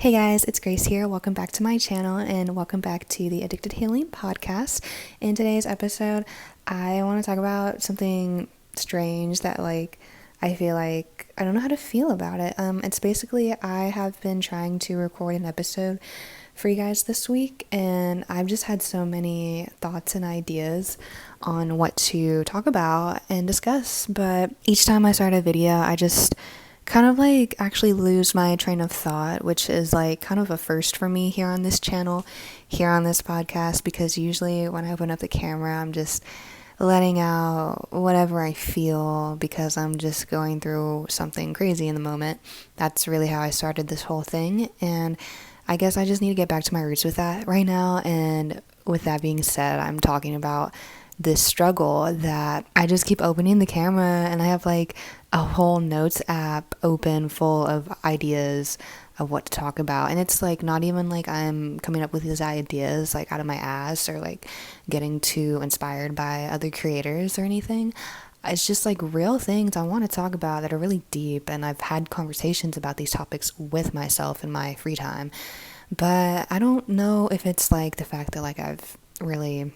Hey guys, it's Grace here. Welcome back to my channel and welcome back to the Addicted Healing Podcast. In today's episode, I want to talk about something strange that I feel like I don't know how to feel about it. It's basically I have been trying to record an episode for you guys this week and I've just had so many thoughts and ideas on what to talk about and discuss, but each time I start a video, I just kind of actually lose my train of thought, which is kind of a first for me here on this channel, here on this podcast, because usually when I open up the camera, I'm just letting out whatever I feel because I'm just going through something crazy in the moment. That's really how I started this whole thing, and I guess I just need to get back to my roots with that right now. And with that being said, I'm talking about this struggle that I just keep opening the camera and I have a whole notes app open full of ideas of what to talk about, and it's not even I'm coming up with these ideas out of my ass or getting too inspired by other creators or anything. It's just real things I want to talk about that are really deep, and I've had conversations about these topics with myself in my free time, but I don't know if it's the fact that I've really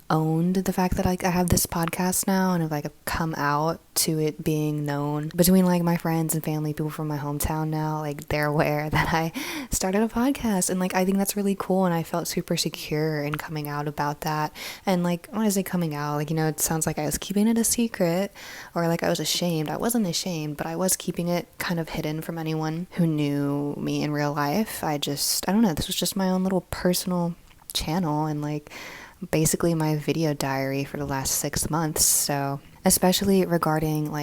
owned the fact that I have this podcast now and have come out to it being known between my friends and family, people from my hometown now, they're aware that I started a podcast, and I think that's really cool, and I felt super secure in coming out about that. And when I say coming out, it sounds like I was keeping it a secret or I was ashamed. I wasn't ashamed, but I was keeping it kind of hidden from anyone who knew me in real life. I don't know, this was just my own little personal channel and basically my video diary for the last 6 months. So especially regarding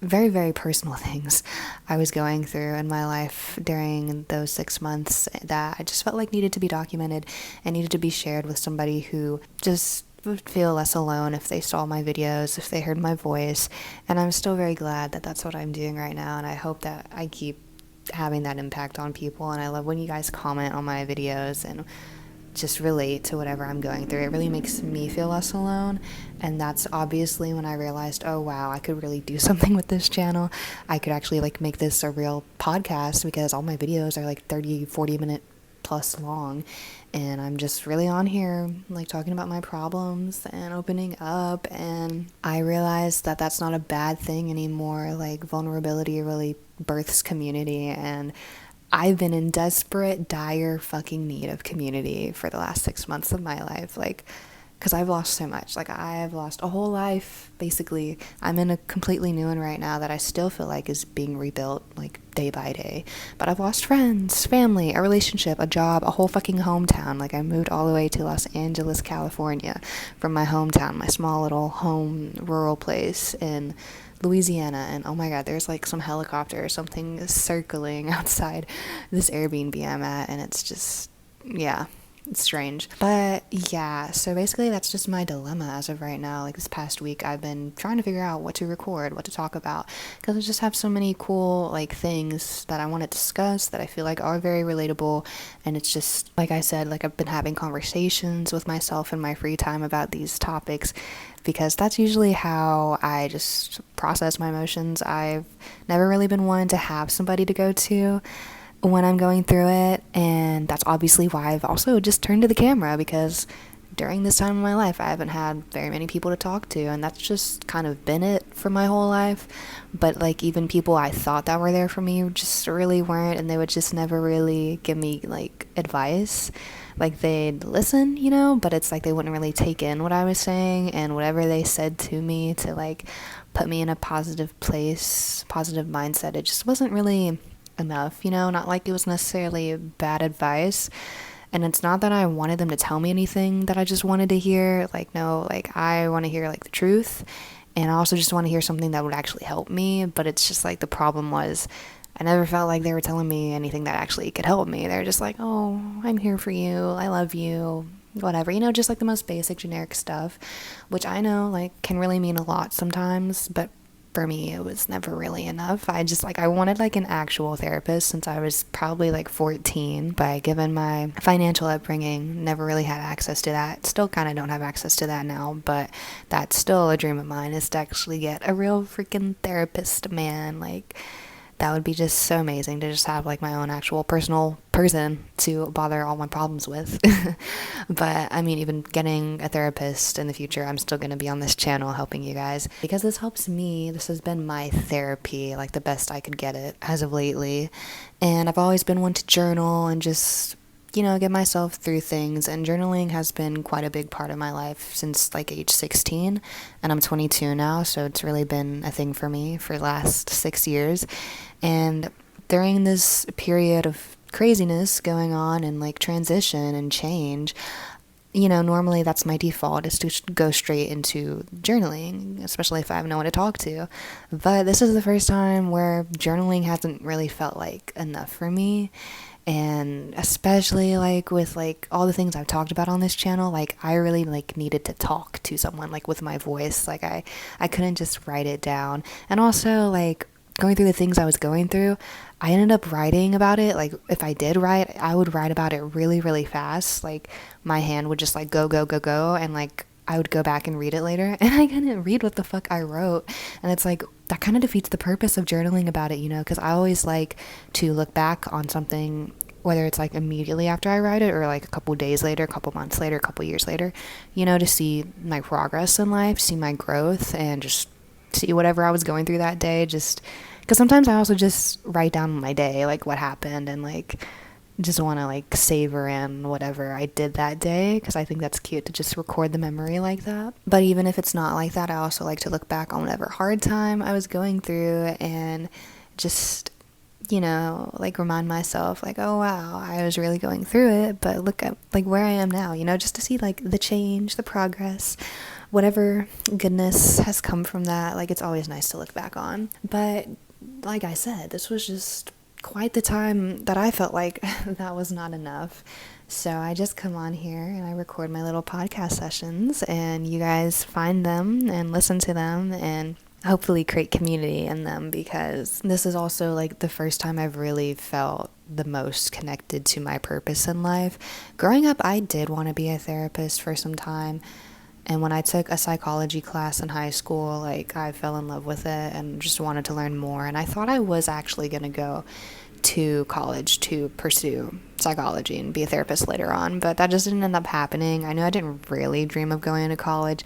very, very personal things I was going through in my life during those 6 months that I just felt needed to be documented and needed to be shared with somebody who just would feel less alone if they saw my videos, if they heard my voice. And I'm still very glad that that's what I'm doing right now, and I hope that I keep having that impact on people. And I love when you guys comment on my videos and just relate to whatever I'm going through. It really makes me feel less alone, and that's obviously when I realized, oh wow, I could really do something with this channel. I could actually make this a real podcast, because all my videos are 30-40 minute plus long, and I'm just really on here talking about my problems and opening up. And I realized that that's not a bad thing anymore. Vulnerability really births community, and I've been in desperate, dire fucking need of community for the last 6 months of my life, because I've lost so much. I've lost a whole life, basically. I'm in a completely new one right now that I still feel is being rebuilt, day by day. But I've lost friends, family, a relationship, a job, a whole fucking hometown. I moved all the way to Los Angeles, California from my hometown, my small little home rural place in Louisiana, and oh my god, there's some helicopter or something circling outside this Airbnb I'm at, and it's just, yeah, it's strange. But yeah, so basically that's just my dilemma as of right now. This past week I've been trying to figure out what to record, what to talk about, because I just have so many cool things that I want to discuss that I feel are very relatable. And it's just I said, I've been having conversations with myself in my free time about these topics, because that's usually how I just process my emotions. I've never really been one to have somebody to go to when I'm going through it, and that's obviously why I've also just turned to the camera, because during this time in my life I haven't had very many people to talk to, and that's just kind of been it for my whole life. But even people I thought that were there for me just really weren't, and they would just never really give me advice. They'd listen, but it's they wouldn't really take in what I was saying, and whatever they said to me to put me in a positive place, positive mindset, it just wasn't really enough, not it was necessarily bad advice. And it's not that I wanted them to tell me anything that I just wanted to hear. No, I want to hear the truth, and I also just want to hear something that would actually help me. But it's just the problem was I never felt they were telling me anything that actually could help me. They're just oh, I'm here for you, I love you, whatever, just the most basic generic stuff, which I know can really mean a lot sometimes, but for me it was never really enough. I wanted an actual therapist since I was probably 14, but given my financial upbringing, never really had access to that. Still kind of don't have access to that now, but that's still a dream of mine, is to actually get a real freaking therapist, man. That would be just so amazing to just have like my own actual personal person to bother all my problems with. But I mean, even getting a therapist in the future, I'm still going to be on this channel helping you guys because this helps me. This has been my therapy, like the best I could get it as of lately. And I've always been one to journal and just get myself through things. And journaling has been quite a big part of my life since like age 16. And I'm 22 now, so it's really been a thing for me for the last 6 years. And during this period of craziness going on and like transition and change, normally that's my default is to go straight into journaling, especially if I have no one to talk to. But this is the first time where journaling hasn't really felt like enough for me. And especially like with like all the things I've talked about on this channel, like I really like needed to talk to someone like with my voice. Like I couldn't just write it down. And also like going through the things I was going through, I ended up writing about it. Like if I did write, I would write about it really, really fast. Like my hand would just like go, go, go, go. And like I would go back and read it later and I couldn't read what the fuck I wrote. And it's like, that kind of defeats the purpose of journaling about it, because I always like to look back on something, whether it's like immediately after I write it or like a couple days later, a couple months later, a couple years later, to see my progress in life, see my growth, and just see whatever I was going through that day. Just because sometimes I also just write down my day, like what happened, and like just want to like savor in whatever I did that day, because I think that's cute to just record the memory like that. But even if it's not like that, I also like to look back on whatever hard time I was going through and just like remind myself like, oh wow, I was really going through it, but look at like where I am now, just to see like the change, the progress, whatever goodness has come from that. Like it's always nice to look back on. But like I said, this was just quite the time that I felt like that was not enough. So I just come on here and I record my little podcast sessions, and you guys find them and listen to them and hopefully create community in them, because this is also like the first time I've really felt the most connected to my purpose in life. Growing up, I did want to be a therapist for some time. And when I took a psychology class in high school, like I fell in love with it and just wanted to learn more. And I thought I was actually going to go to college to pursue psychology and be a therapist later on, but that just didn't end up happening. I knew I didn't really dream of going to college.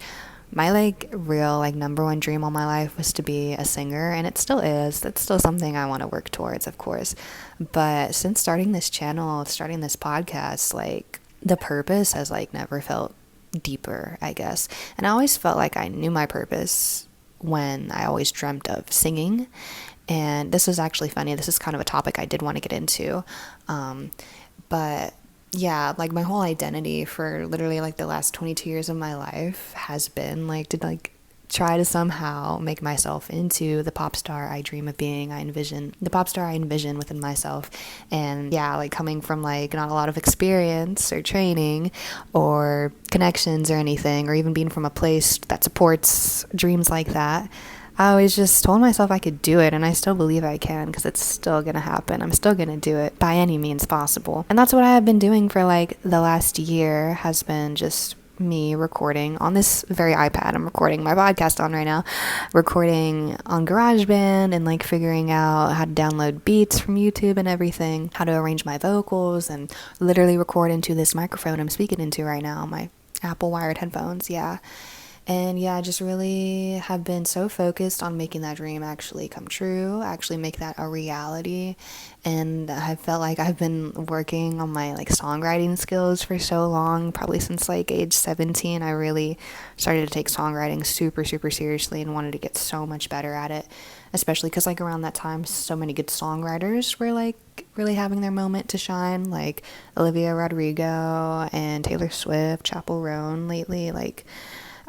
My like real like number one dream all my life was to be a singer, and it still is. That's still something I want to work towards, of course. But since starting this channel, starting this podcast, like the purpose has like never felt deeper, I guess. And I always felt like I knew my purpose when I always dreamt of singing. And this is actually funny. This is kind of a topic I did want to get into. But yeah, like my whole identity for literally like the last 22 years of my life has been like to like try to somehow make myself into the pop star I dream of being. The pop star I envision within myself. And yeah, like coming from like not a lot of experience or training or connections or anything, or even being from a place that supports dreams like that, I always just told myself I could do it, and I still believe I can, because it's still gonna happen. I'm still gonna do it by any means possible. And that's what I have been doing for like the last year, has been just me recording on this very iPad I'm recording my podcast on right now, recording on GarageBand, and like figuring out how to download beats from YouTube and everything, how to arrange my vocals, and literally record into this microphone I'm speaking into right now, my Apple wired headphones. Yeah. And yeah, I just really have been so focused on making that dream actually come true, actually make that a reality. And I felt like I've been working on my like songwriting skills for so long, probably since like age 17. I really started to take songwriting super, super seriously and wanted to get so much better at it, especially because like around that time, so many good songwriters were like really having their moment to shine, like Olivia Rodrigo and Taylor Swift, Chappell Roan lately. Like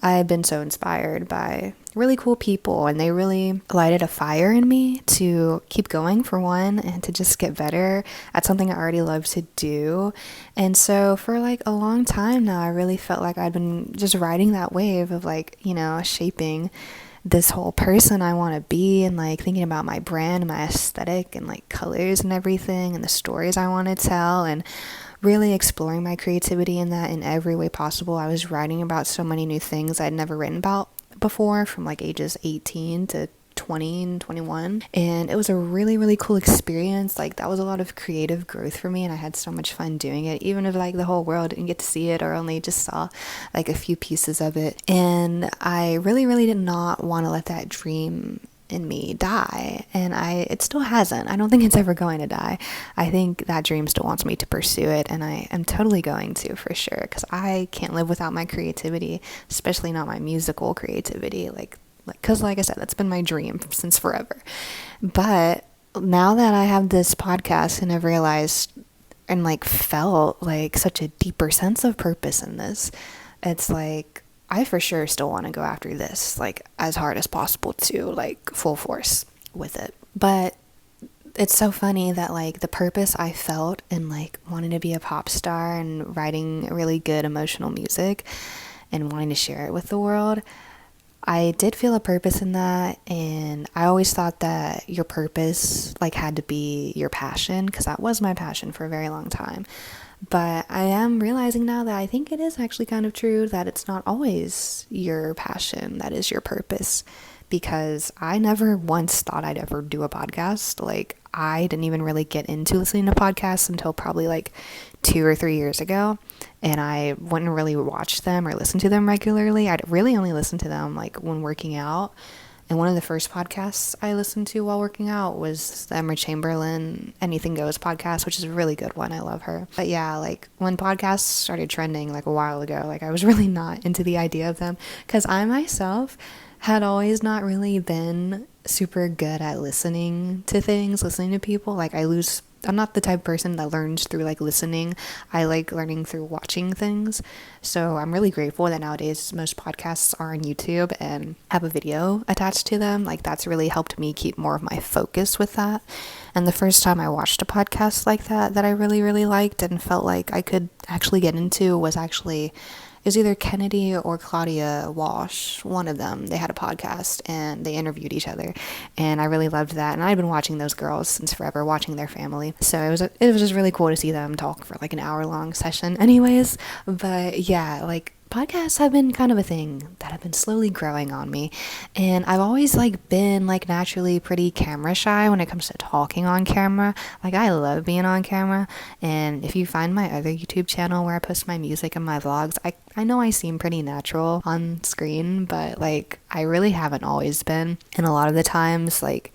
I've been so inspired by really cool people, and they really lighted a fire in me to keep going, for one, and to just get better at something I already love to do. And so for like a long time now, I really felt like I'd been just riding that wave of like, shaping this whole person I want to be, and like thinking about my brand and my aesthetic and like colors and everything and the stories I want to tell, and really exploring my creativity in that in every way possible. I was writing about so many new things I'd never written about before, from like ages 18 to 20 and 21, and it was a really, really cool experience. Like, that was a lot of creative growth for me, and I had so much fun doing it, even if like the whole world didn't get to see it or only just saw like a few pieces of it. And I really, really did not want to let that dream in me die, and it still hasn't. I don't think it's ever going to die. I think that dream still wants me to pursue it, and I am totally going to, for sure, because I can't live without my creativity, especially not my musical creativity. Because like I said, that's been my dream since forever. But now that I have this podcast, and I've realized and like felt like such a deeper sense of purpose in this, it's like I for sure still want to go after this like as hard as possible, to like full force with it. But it's so funny that like the purpose I felt in like wanting to be a pop star and writing really good emotional music and wanting to share it with the world, I did feel a purpose in that. And I always thought that your purpose like had to be your passion, because that was my passion for a very long time. But I am realizing now that I think it is actually kind of true that it's not always your passion that is your purpose, because I never once thought I'd ever do a podcast. Like, I didn't even really get into listening to podcasts until probably like 2 or 3 years ago, and I wouldn't really watch them or listen to them regularly. I'd really only listen to them like when working out. And one of the first podcasts I listened to while working out was the Emma Chamberlain Anything Goes podcast, which is a really good one. I love her. But yeah, like when podcasts started trending like a while ago, like I was really not into the idea of them, because I myself had always not really been super good at listening to things, listening to people. Like I'm not the type of person that learns through like listening. I like learning through watching things. So I'm really grateful that nowadays most podcasts are on YouTube and have a video attached to them. Like, that's really helped me keep more of my focus with that. And the first time I watched a podcast like that I really, really liked and felt like I could actually get into was it was either Kennedy or Claudia Walsh, one of them. They had a podcast and they interviewed each other, and I really loved that. And I've been watching those girls since forever, watching their family. So it was just really cool to see them talk for like an hour-long session anyways. But yeah, like podcasts have been kind of a thing that have been slowly growing on me, and I've always like been like naturally pretty camera shy when it comes to talking on camera. Like, I love being on camera, and if you find my other YouTube channel where I post my music and my vlogs, I know I seem pretty natural on screen, but like I really haven't always been, and a lot of the times like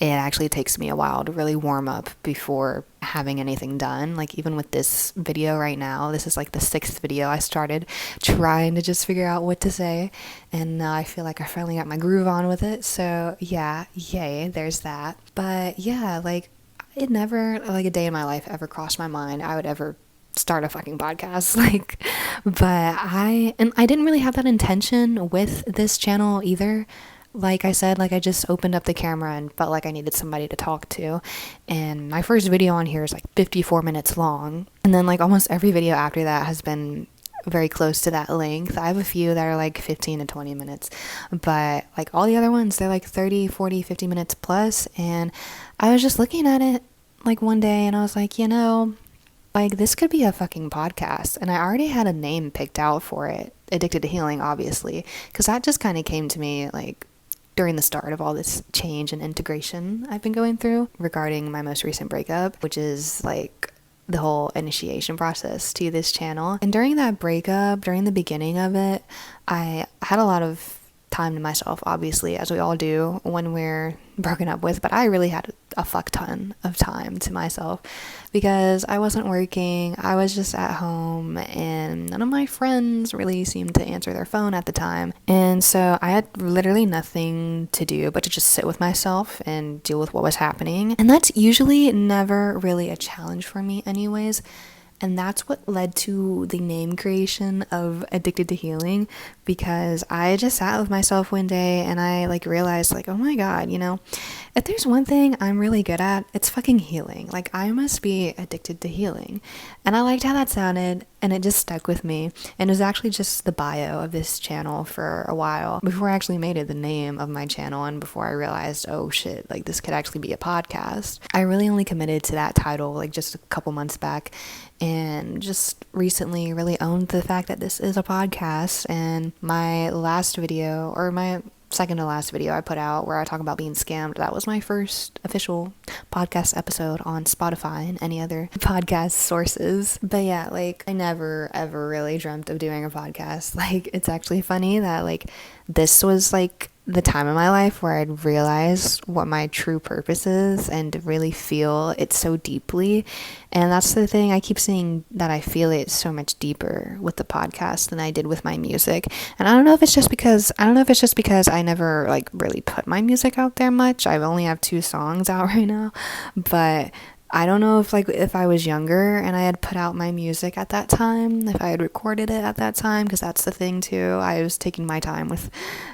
it actually takes me a while to really warm up before having anything done. Like, even with this video right now, this is like the 6th video I started trying to just figure out what to say, and now I feel like I finally got my groove on with it. So yeah, yay, there's that. But yeah, like it never, like a day in my life ever crossed my mind I would ever start a fucking podcast. Like, but I didn't really have that intention with this channel either. Like I said, like I just opened up the camera and felt like I needed somebody to talk to. And my first video on here is like 54 minutes long. And then like almost every video after that has been very close to that length. I have a few that are like 15 to 20 minutes. But like all the other ones, they're like 30, 40, 50 minutes plus. And I was just looking at it like one day and I was like, like this could be a fucking podcast. And I already had a name picked out for it. Addicted to Healing, obviously. Because that just kind of came to me like during the start of all this change and integration I've been going through regarding my most recent breakup, which is like the whole initiation process to this channel. And during that breakup, during the beginning of it, I had a lot of time to myself, obviously, as we all do when we're broken up with, but I really had a fuck ton of time to myself because I wasn't working. I was just at home and none of my friends really seemed to answer their phone at the time, and so I had literally nothing to do but to just sit with myself and deal with what was happening. And that's usually never really a challenge for me anyways. And that's what led to the name creation of Addicted to Healing, because I just sat with myself one day and I like realized like, oh my God, if there's one thing I'm really good at, it's fucking healing. Like, I must be addicted to healing. And I liked how that sounded and it just stuck with me. And it was actually just the bio of this channel for a while before I actually made it the name of my channel and before I realized, oh shit, like this could actually be a podcast. I really only committed to that title like just a couple months back, and just recently really owned the fact that this is a podcast. And my last video, or my second to last video I put out where I talk about being scammed, that was my first official podcast episode on Spotify and any other podcast sources. But yeah, like I never ever really dreamt of doing a podcast. Like it's actually funny that like this was like the time in my life where I'd realize what my true purpose is and really feel it so deeply. And that's the thing, I keep saying that I feel it so much deeper with the podcast than I did with my music. And I don't know if it's just because I never like really put my music out there much. I only have 2 songs out right now, but I don't know if I was younger and I had put out my music at that time, if I had recorded it at that time, because that's the thing too. I was taking my time with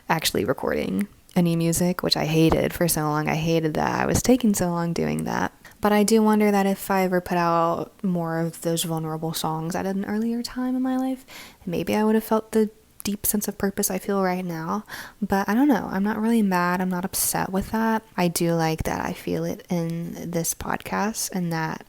actually recording any music, which I hated for so long. I hated that I was taking so long doing that. But I do wonder that if I ever put out more of those vulnerable songs at an earlier time in my life, maybe I would have felt the deep sense of purpose I feel right now. But I don't know, I'm not really mad, I'm not upset with that. I do like that I feel it in this podcast and that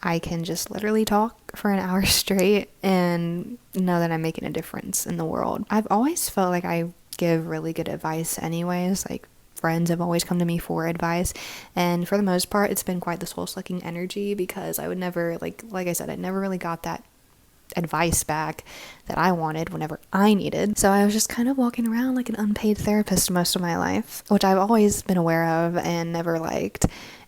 I can just literally talk for an hour straight and know that I'm making a difference in the world. I've always felt like I give really good advice anyways. Like friends have always come to me for advice, and for the most part it's been quite the soul-sucking energy, because I would never like I said, I never really got that advice back that I wanted whenever I needed. So I was just kind of walking around like an unpaid therapist most of my life, which I've always been aware of and never liked.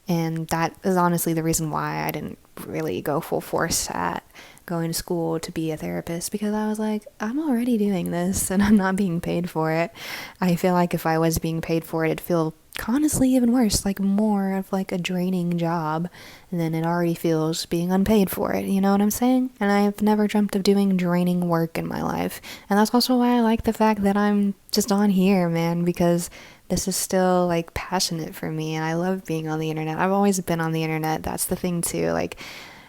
And that is honestly the reason why I didn't really go full force at going to school to be a therapist, because I was like, I'm already doing this and I'm not being paid for it. I feel like if I was being paid for it, it'd feel honestly even worse, like more of like a draining job than it already feels being unpaid for it, you know what I'm saying? And I've never dreamt of doing draining work in my life. And that's also why I like the fact that I'm just on here, man, because this is still like passionate for me and I love being on the internet. I've always been on the internet. That's the thing too. Like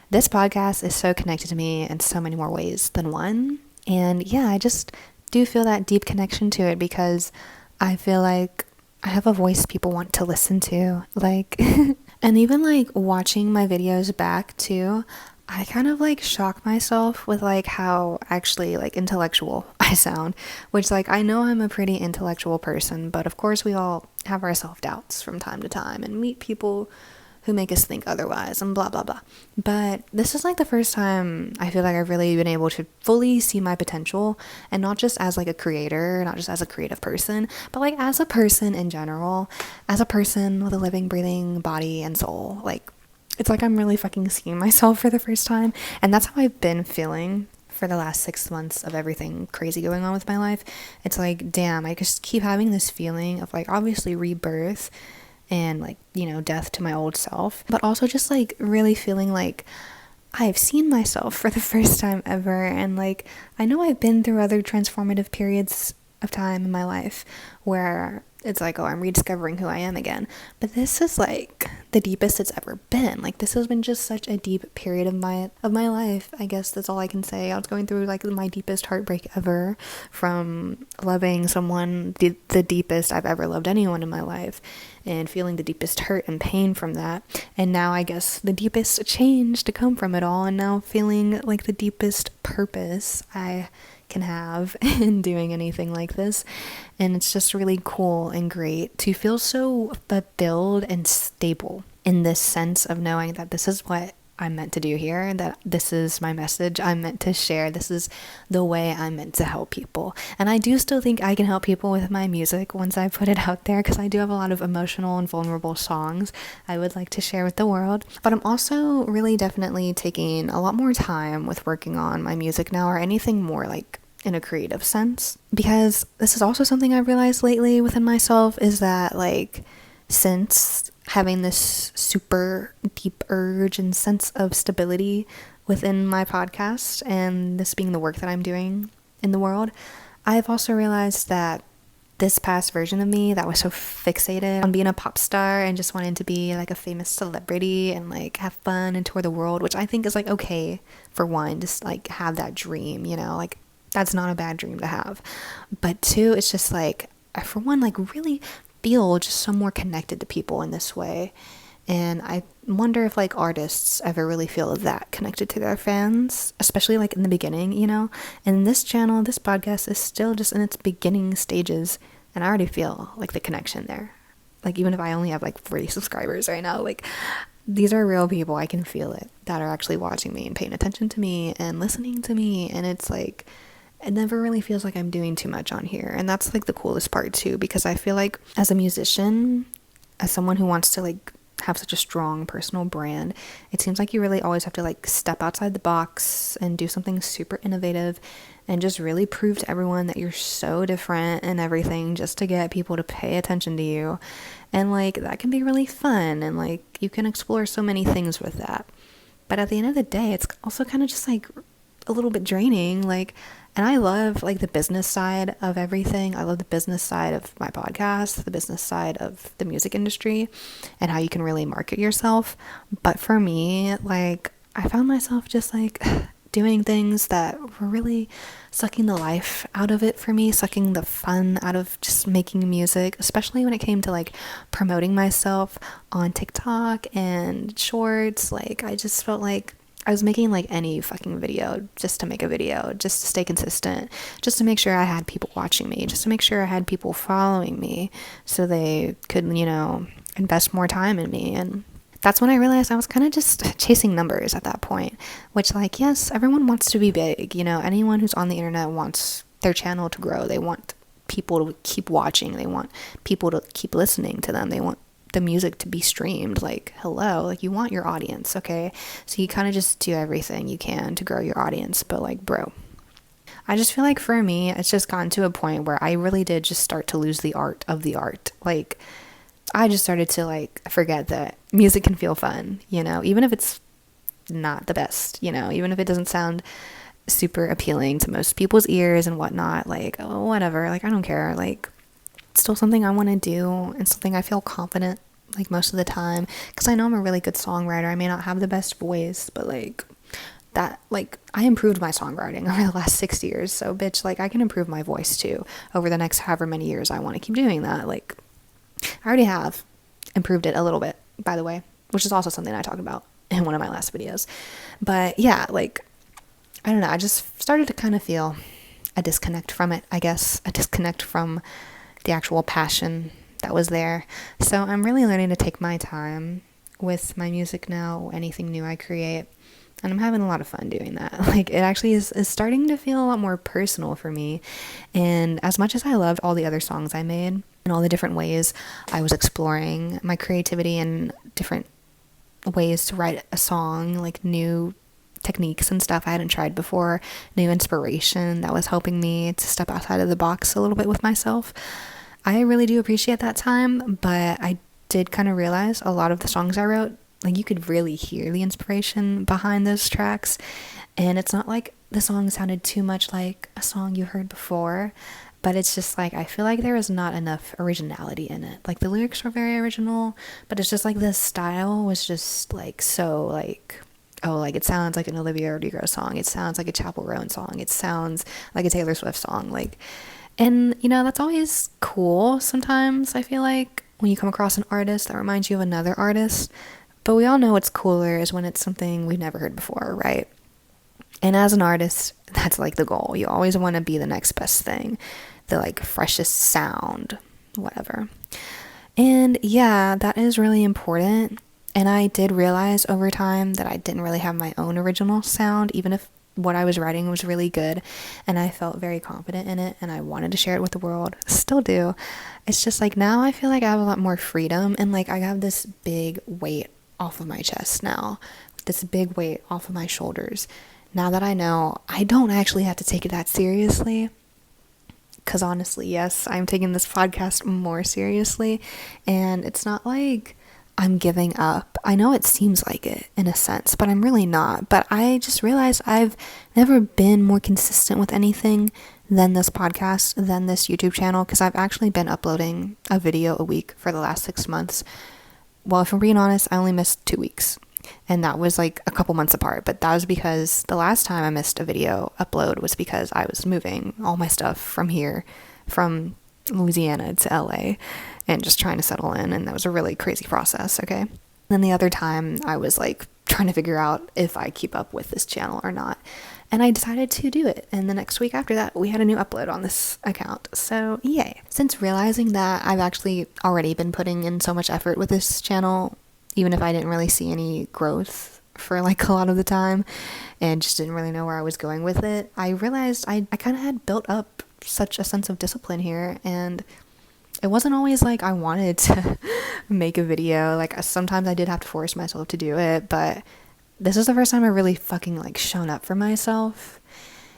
this podcast is so connected to me in so many more ways than one. And yeah, I just do feel that deep connection to it, because I feel like I have a voice people want to listen to, like, and even like watching my videos back too, I kind of like shock myself with like how actually like intellectual I sound, which like I know I'm a pretty intellectual person, but of course we all have our self-doubts from time to time and meet people who make us think otherwise and blah blah blah. But this is like the first time I feel like I've really been able to fully see my potential, and not just as like a creator, not just as a creative person, but like as a person in general, as a person with a living, breathing body and soul. Like it's like I'm really fucking seeing myself for the first time, and that's how I've been feeling for the last 6 months of everything crazy going on with my life. It's like, damn, I just keep having this feeling of like obviously rebirth and like, you know, death to my old self, but also just like really feeling like I've seen myself for the first time ever. And like I know I've been through other transformative periods of time in my life where it's like, oh, I'm rediscovering who I am again, but this is like the deepest it's ever been. Like this has been just such a deep period of my life. I guess that's all I can say. I was going through like my deepest heartbreak ever, from loving someone the deepest I've ever loved anyone in my life, and feeling the deepest hurt and pain from that, and now I guess the deepest change to come from it all, and now feeling like the deepest purpose I can have in doing anything like this. And it's just really cool and great to feel so fulfilled and stable in this sense of knowing that this is what I'm meant to do here, that this is my message I'm meant to share, this is the way I'm meant to help people. And I do still think I can help people with my music once I put it out there, because I do have a lot of emotional and vulnerable songs I would like to share with the world. But I'm also really definitely taking a lot more time with working on my music now, or anything more like in a creative sense, because this is also something I've realized lately within myself, is that like since having this super deep urge and sense of stability within my podcast, and this being the work that I'm doing in the world, I've also realized that this past version of me that was so fixated on being a pop star and just wanting to be like a famous celebrity and like have fun and tour the world, which I think is like okay for one, just like have that dream, you know, like that's not a bad dream to have. But two, it's just like I for one like really feel just so more connected to people in this way. And I wonder if like artists ever really feel that connected to their fans, especially like in the beginning, you know. And this channel, this podcast is still just in its beginning stages And I already feel like the connection there. Like, even if I only have like 40 subscribers right now, like, these are real people. I can feel it, that are actually watching me and paying attention to me and listening to me. And it's like, it never really feels like I'm doing too much on here. And that's like the coolest part too, because I feel like as a musician, as someone who wants to like have such a strong personal brand, it seems like you really always have to like step outside the box and do something super innovative and just really prove to everyone that you're so different and everything, just to get people to pay attention to you. And like, that can be really fun, and like, you can explore so many things with that. But at the end of the day, it's also kind of just like a little bit draining. Like, and I love like the business side of everything. I love the business side of my podcast, the business side of the music industry, and how you can really market yourself. But for me, like, I found myself just like doing things that were really sucking the life out of it for me, sucking the fun out of just making music, especially when it came to like promoting myself on TikTok and shorts. Like, I just felt like I was making like any fucking video just to make a video, just to stay consistent, just to make sure I had people watching me, just to make sure I had people following me so they could, you know, invest more time in me. And that's when I realized I was kind of just chasing numbers at that point, which, like, yes, everyone wants to be big. You know, anyone who's on the internet wants their channel to grow. They want people to keep watching. They want people to keep listening to them. They want the music to be streamed. Like, hello, like, you want your audience, okay? So you kind of just do everything you can to grow your audience. But like, bro, I just feel like for me, it's just gotten to a point where I really did just start to lose the art of the art. Like, I just started to like forget that music can feel fun, you know, even if it's not the best, you know, even if it doesn't sound super appealing to most people's ears and whatnot. Like, oh, whatever, like, I don't care. Like, it's still something I want to do and something I feel confident like most of the time, because I know I'm a really good songwriter. I may not have the best voice, but like, that, like, I improved my songwriting over the last 6 years. So bitch, like, I can improve my voice too over the next however many years I want to keep doing that. Like, I already have improved it a little bit, by the way, which is also something I talked about in one of my last videos. But yeah, like, I don't know, I just started to kind of feel a disconnect from it, I guess, a disconnect from the actual passion that was there. So I'm really learning to take my time with my music now, anything new I create. And I'm having a lot of fun doing that. Like, it actually is starting to feel a lot more personal for me. And as much as I loved all the other songs I made and all the different ways I was exploring my creativity and different ways to write a song, like new techniques and stuff I hadn't tried before, new inspiration that was helping me to step outside of the box a little bit with myself, I really do appreciate that time. But I did kind of realize a lot of the songs I wrote, like, you could really hear the inspiration behind those tracks, and it's not like the song sounded too much like a song you heard before, but it's just like, I feel like there was not enough originality in it. Like, the lyrics were very original, but it's just like the style was just like so like, oh, like, it sounds like an Olivia Rodrigo song, it sounds like a Chappell Roan song, it sounds like a Taylor Swift song, like. And you know, that's always cool sometimes, I feel like, when you come across an artist that reminds you of another artist. But we all know what's cooler is when it's something we've never heard before, right? And as an artist, that's like the goal. You always want to be the next best thing, the like freshest sound, whatever. And yeah, that is really important. And I did realize over time that I didn't really have my own original sound, even if what I was writing was really good and I felt very confident in it and I wanted to share it with the world. Still do. It's just like, now I feel like I have a lot more freedom, and like, I have this big weight off of my chest now, this big weight off of my shoulders, now that I know I don't actually have to take it that seriously. Because honestly, yes, I'm taking this podcast more seriously, and it's not like I'm giving up. I know it seems like it in a sense, but I'm really not. But I just realized I've never been more consistent with anything than this podcast, than this YouTube channel, because I've actually been uploading a video a week for the last 6 months. Well, if I'm being honest, I only missed 2 weeks, and that was like a couple months apart. But that was because the last time I missed a video upload was because I was moving all my stuff from here, from Louisiana to LA, and just trying to settle in, and that was a really crazy process, okay? Then the other time I was like trying to figure out if I keep up with this channel or not. And I decided to do it. And the next week after that, we had a new upload on this account. So yay. Since realizing that I've actually already been putting in so much effort with this channel, even if I didn't really see any growth for like a lot of the time and just didn't really know where I was going with it, I realized I kind of had built up such a sense of discipline here, and it wasn't always like I wanted to make a video. Like sometimes I did have to force myself to do it, but this is the first time I really fucking like shown up for myself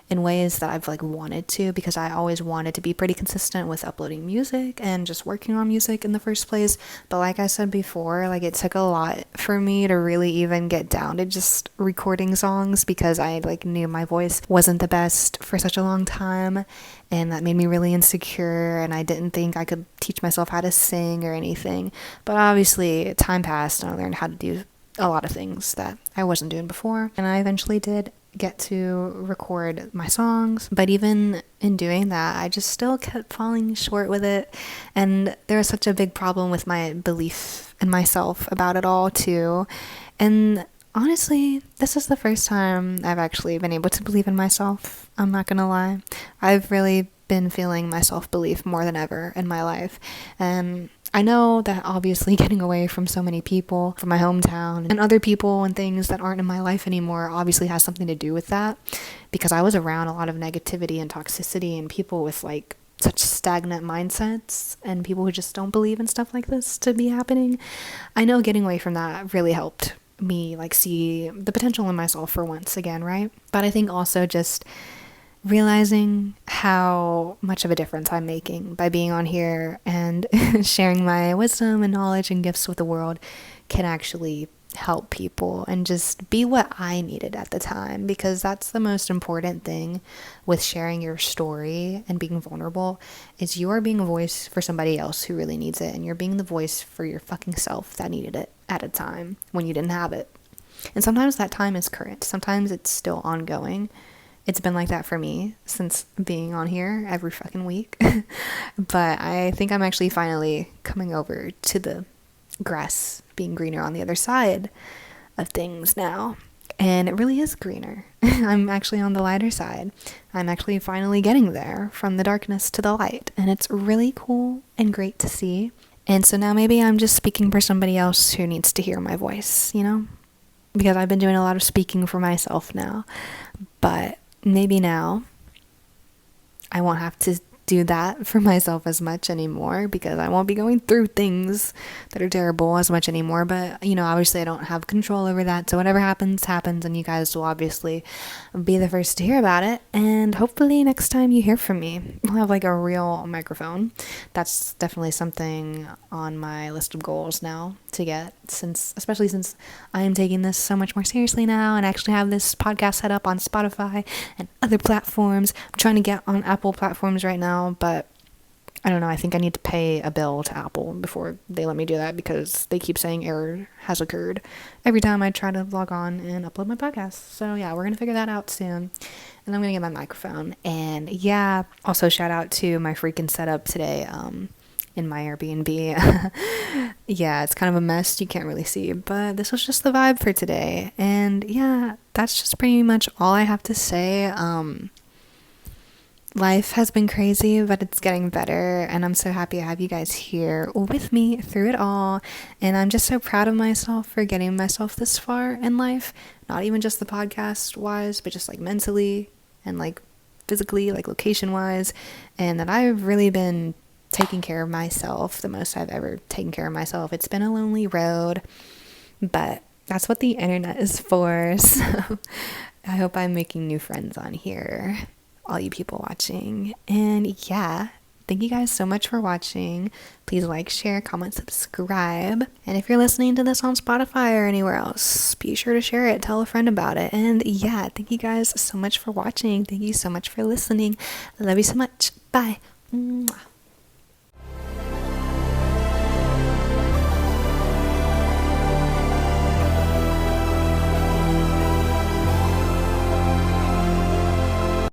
in ways that I've like wanted to, because I always wanted to be pretty consistent with uploading music and just working on music in the first place. But like I said before, like it took a lot for me to really even get down to just recording songs, because I like knew my voice wasn't the best for such a long time, and that made me really insecure, and I didn't think I could teach myself how to sing or anything. But obviously time passed and I learned how to do a lot of things that I wasn't doing before, and I eventually did get to record my songs. But even in doing that, I just still kept falling short with it, and there was such a big problem with my belief in myself about it all too. And honestly, this is the first time I've actually been able to believe in myself. I'm not gonna lie. I've really been feeling my self-belief more than ever in my life, and I know that obviously getting away from so many people from my hometown and other people and things that aren't in my life anymore obviously has something to do with that, because I was around a lot of negativity and toxicity and people with like such stagnant mindsets and people who just don't believe in stuff like this to be happening. I know getting away from that really helped me like see the potential in myself for once again, right? But I think also just realizing how much of a difference I'm making by being on here and sharing my wisdom and knowledge and gifts with the world can actually help people and just be what I needed at the time, because that's the most important thing with sharing your story and being vulnerable, is you are being a voice for somebody else who really needs it, and you're being the voice for your fucking self that needed it at a time when you didn't have it. And sometimes that time is current, sometimes it's still ongoing. It's been like that for me since being on here every fucking week. But I think I'm actually finally coming over to the grass being greener on the other side of things now. And it really is greener. I'm actually on the lighter side. I'm actually finally getting there from the darkness to the light. And it's really cool and great to see. And so now maybe I'm just speaking for somebody else who needs to hear my voice, you know? Because I've been doing a lot of speaking for myself now. But maybe now I won't have to do that for myself as much anymore, because I won't be going through things that are terrible as much anymore. But you know, obviously I don't have control over that, so whatever happens, and you guys will obviously be the first to hear about it. And hopefully next time you hear from me, I'll have like a real microphone. That's definitely something on my list of goals now to get, especially since I am taking this so much more seriously now and actually have this podcast set up on Spotify and other platforms. I'm trying to get on Apple platforms right now, but I don't know, I think I need to pay a bill to Apple before they let me do that, because they keep saying error has occurred every time I try to log on and upload my podcast. So yeah, we're gonna figure that out soon, and I'm gonna get my microphone. And yeah, also shout out to my freaking setup today in my Airbnb. Yeah, it's kind of a mess, you can't really see, but this was just the vibe for today. And yeah, that's just pretty much all I have to say. Life has been crazy, but it's getting better, and I'm so happy to have you guys here with me through it all. And I'm just so proud of myself for getting myself this far in life, not even just the podcast wise, but just like mentally and like physically, like location wise, and that I've really been taking care of myself the most I've ever taken care of myself. It's been a lonely road, but that's what the internet is for. So I hope I'm making new friends on here, all you people watching. And yeah, thank you guys so much for watching. Please like, share, comment, subscribe. And if you're listening to this on Spotify or anywhere else, be sure to share it, tell a friend about it. And yeah, thank you guys so much for watching. Thank you so much for listening. I love you so much. Bye. Mwah.